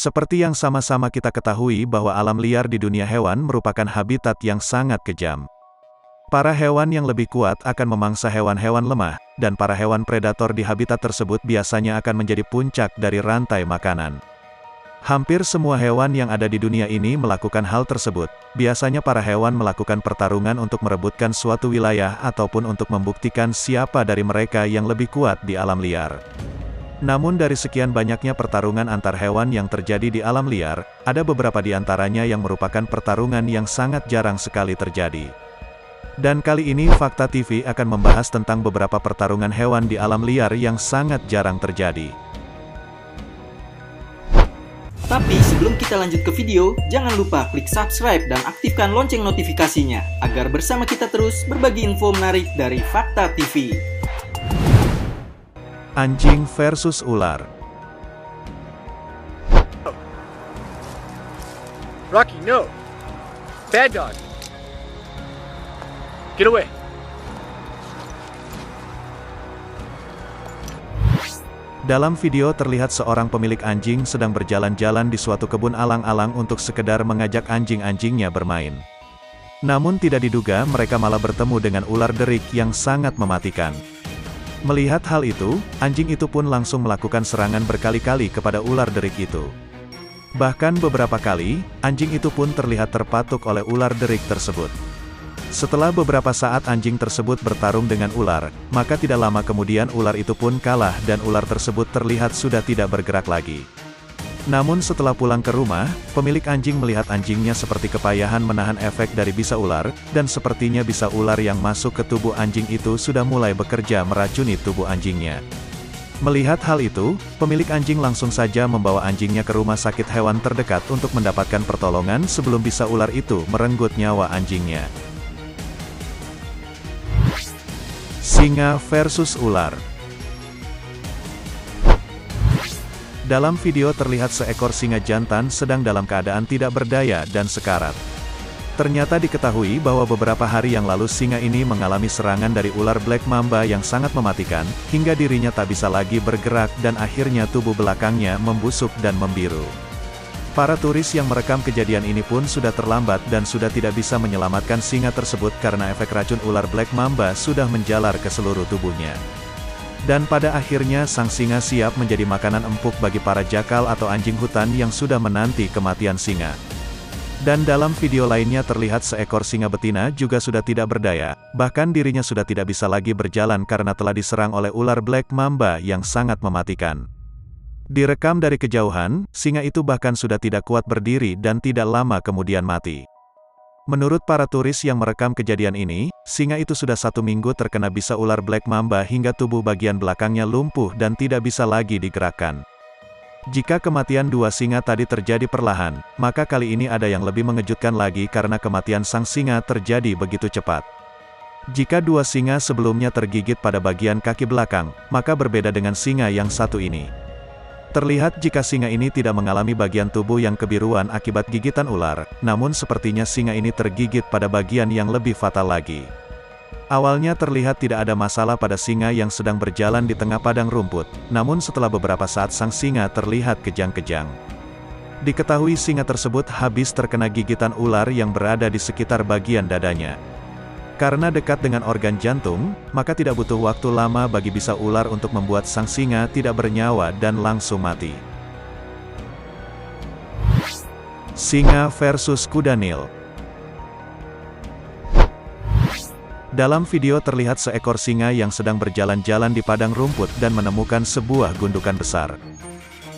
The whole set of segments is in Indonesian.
Seperti yang sama-sama kita ketahui bahwa alam liar di dunia hewan merupakan habitat yang sangat kejam. Para hewan yang lebih kuat akan memangsa hewan-hewan lemah, dan para hewan predator di habitat tersebut biasanya akan menjadi puncak dari rantai makanan. Hampir semua hewan yang ada di dunia ini melakukan hal tersebut. Biasanya para hewan melakukan pertarungan untuk merebutkan suatu wilayah ataupun untuk membuktikan siapa dari mereka yang lebih kuat di alam liar. Namun dari sekian banyaknya pertarungan antar hewan yang terjadi di alam liar, ada beberapa di antaranya yang merupakan pertarungan yang sangat jarang sekali terjadi. Dan kali ini Fakta TV akan membahas tentang beberapa pertarungan hewan di alam liar yang sangat jarang terjadi. Tapi sebelum kita lanjut ke video, jangan lupa klik subscribe dan aktifkan lonceng notifikasinya, agar bersama kita terus berbagi info menarik dari Fakta TV. Anjing versus ular. Rocky, no! Bad dog! Get away! Dalam video terlihat seorang pemilik anjing sedang berjalan-jalan di suatu kebun alang-alang untuk sekedar mengajak anjing-anjingnya bermain. Namun tidak diduga mereka malah bertemu dengan ular derik yang sangat mematikan. Melihat hal itu, anjing itu pun langsung melakukan serangan berkali-kali kepada ular derik itu. Bahkan beberapa kali, anjing itu pun terlihat terpatuk oleh ular derik tersebut. Setelah beberapa saat anjing tersebut bertarung dengan ular, maka tidak lama kemudian ular itu pun kalah dan ular tersebut terlihat sudah tidak bergerak lagi. Namun setelah pulang ke rumah, pemilik anjing melihat anjingnya seperti kepayahan menahan efek dari bisa ular, dan sepertinya bisa ular yang masuk ke tubuh anjing itu sudah mulai bekerja meracuni tubuh anjingnya. Melihat hal itu, pemilik anjing langsung saja membawa anjingnya ke rumah sakit hewan terdekat untuk mendapatkan pertolongan sebelum bisa ular itu merenggut nyawa anjingnya. Singa versus ular. Dalam video terlihat seekor singa jantan sedang dalam keadaan tidak berdaya dan sekarat. Ternyata diketahui bahwa beberapa hari yang lalu singa ini mengalami serangan dari ular black mamba yang sangat mematikan, hingga dirinya tak bisa lagi bergerak dan akhirnya tubuh belakangnya membusuk dan membiru. Para turis yang merekam kejadian ini pun sudah terlambat dan sudah tidak bisa menyelamatkan singa tersebut karena efek racun ular black mamba sudah menjalar ke seluruh tubuhnya. Dan pada akhirnya sang singa siap menjadi makanan empuk bagi para jakal atau anjing hutan yang sudah menanti kematian singa. Dan dalam video lainnya terlihat seekor singa betina juga sudah tidak berdaya, bahkan dirinya sudah tidak bisa lagi berjalan karena telah diserang oleh ular black mamba yang sangat mematikan. Direkam dari kejauhan, singa itu bahkan sudah tidak kuat berdiri dan tidak lama kemudian mati. Menurut para turis yang merekam kejadian ini, singa itu sudah 1 minggu terkena bisa ular black mamba hingga tubuh bagian belakangnya lumpuh dan tidak bisa lagi digerakkan. Jika kematian 2 singa tadi terjadi perlahan, maka kali ini ada yang lebih mengejutkan lagi karena kematian sang singa terjadi begitu cepat. Jika 2 singa sebelumnya tergigit pada bagian kaki belakang, maka berbeda dengan singa yang satu ini. Terlihat jika singa ini tidak mengalami bagian tubuh yang kebiruan akibat gigitan ular, namun sepertinya singa ini tergigit pada bagian yang lebih fatal lagi. Awalnya terlihat tidak ada masalah pada singa yang sedang berjalan di tengah padang rumput, namun setelah beberapa saat sang singa terlihat kejang-kejang. Diketahui singa tersebut habis terkena gigitan ular yang berada di sekitar bagian dadanya. Karena dekat dengan organ jantung, maka tidak butuh waktu lama bagi bisa ular untuk membuat sang singa tidak bernyawa dan langsung mati. Singa versus kuda Nil. Dalam video terlihat seekor singa yang sedang berjalan-jalan di padang rumput dan menemukan sebuah gundukan besar.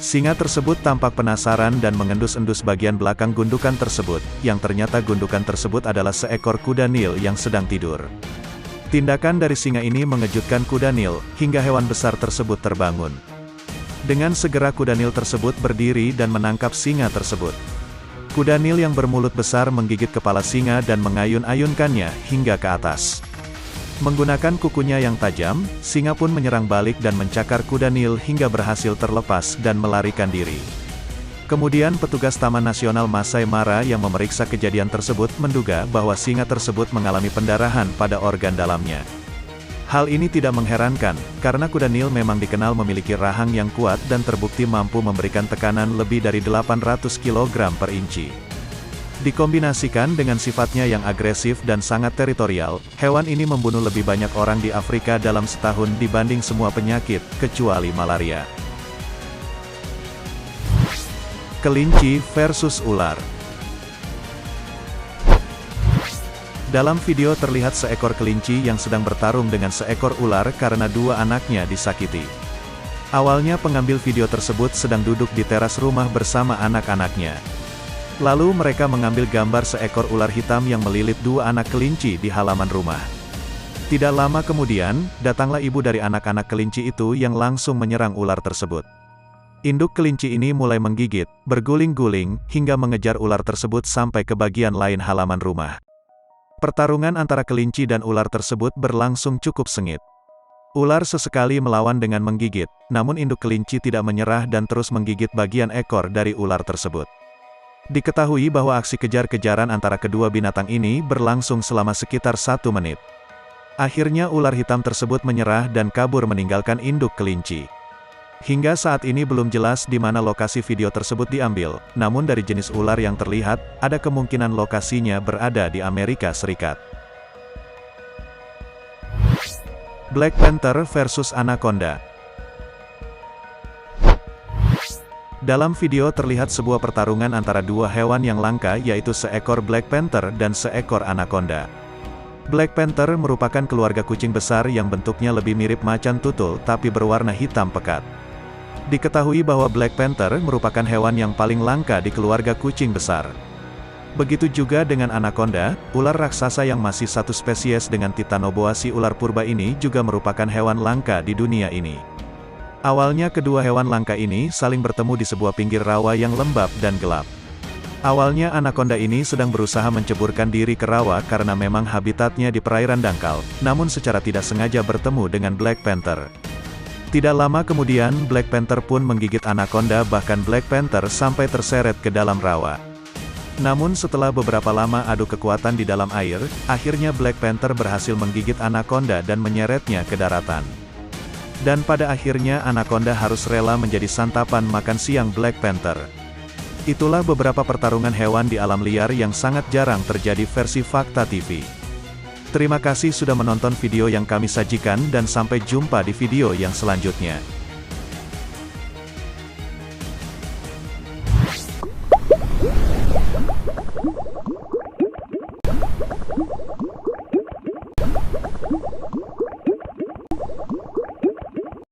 Singa tersebut tampak penasaran dan mengendus-endus bagian belakang gundukan tersebut, yang ternyata gundukan tersebut adalah seekor kuda Nil yang sedang tidur. Tindakan dari singa ini mengejutkan kuda Nil, hingga hewan besar tersebut terbangun. Dengan segera kuda Nil tersebut berdiri dan menangkap singa tersebut. Kuda Nil yang bermulut besar menggigit kepala singa dan mengayun-ayunkannya hingga ke atas. Menggunakan kukunya yang tajam, singa pun menyerang balik dan mencakar kuda Nil hingga berhasil terlepas dan melarikan diri. Kemudian petugas Taman Nasional Masai Mara yang memeriksa kejadian tersebut menduga bahwa singa tersebut mengalami pendarahan pada organ dalamnya. Hal ini tidak mengherankan, karena kuda Nil memang dikenal memiliki rahang yang kuat dan terbukti mampu memberikan tekanan lebih dari 800 kg per inci. Dikombinasikan dengan sifatnya yang agresif dan sangat teritorial, hewan ini membunuh lebih banyak orang di Afrika dalam setahun dibanding semua penyakit, kecuali malaria. Kelinci versus ular. Dalam video terlihat seekor kelinci yang sedang bertarung dengan seekor ular karena dua anaknya disakiti. Awalnya pengambil video tersebut sedang duduk di teras rumah bersama anak-anaknya. Lalu mereka mengambil gambar seekor ular hitam yang melilit dua anak kelinci di halaman rumah. Tidak lama kemudian, datanglah ibu dari anak-anak kelinci itu yang langsung menyerang ular tersebut. Induk kelinci ini mulai menggigit, berguling-guling, hingga mengejar ular tersebut sampai ke bagian lain halaman rumah. Pertarungan antara kelinci dan ular tersebut berlangsung cukup sengit. Ular sesekali melawan dengan menggigit, namun induk kelinci tidak menyerah dan terus menggigit bagian ekor dari ular tersebut. Diketahui bahwa aksi kejar-kejaran antara kedua binatang ini berlangsung selama sekitar 1 menit. Akhirnya ular hitam tersebut menyerah dan kabur meninggalkan induk kelinci. Hingga saat ini belum jelas di mana lokasi video tersebut diambil, namun dari jenis ular yang terlihat, ada kemungkinan lokasinya berada di Amerika Serikat. Black Panther versus Anaconda. Dalam video terlihat sebuah pertarungan antara dua hewan yang langka yaitu seekor Black Panther dan seekor Anaconda. Black Panther merupakan keluarga kucing besar yang bentuknya lebih mirip macan tutul tapi berwarna hitam pekat. Diketahui bahwa Black Panther merupakan hewan yang paling langka di keluarga kucing besar. Begitu juga dengan Anaconda, ular raksasa yang masih satu spesies dengan Titanoboa si ular purba ini juga merupakan hewan langka di dunia ini. Awalnya kedua hewan langka ini saling bertemu di sebuah pinggir rawa yang lembab dan gelap. Awalnya Anaconda ini sedang berusaha menceburkan diri ke rawa karena memang habitatnya di perairan dangkal, namun secara tidak sengaja bertemu dengan Black Panther. Tidak lama kemudian Black Panther pun menggigit Anaconda, bahkan Black Panther sampai terseret ke dalam rawa. Namun setelah beberapa lama adu kekuatan di dalam air, akhirnya Black Panther berhasil menggigit Anaconda dan menyeretnya ke daratan. Dan pada akhirnya Anaconda harus rela menjadi santapan makan siang Black Panther. Itulah beberapa pertarungan hewan di alam liar yang sangat jarang terjadi versi Fakta TV. Terima kasih sudah menonton video yang kami sajikan dan sampai jumpa di video yang selanjutnya.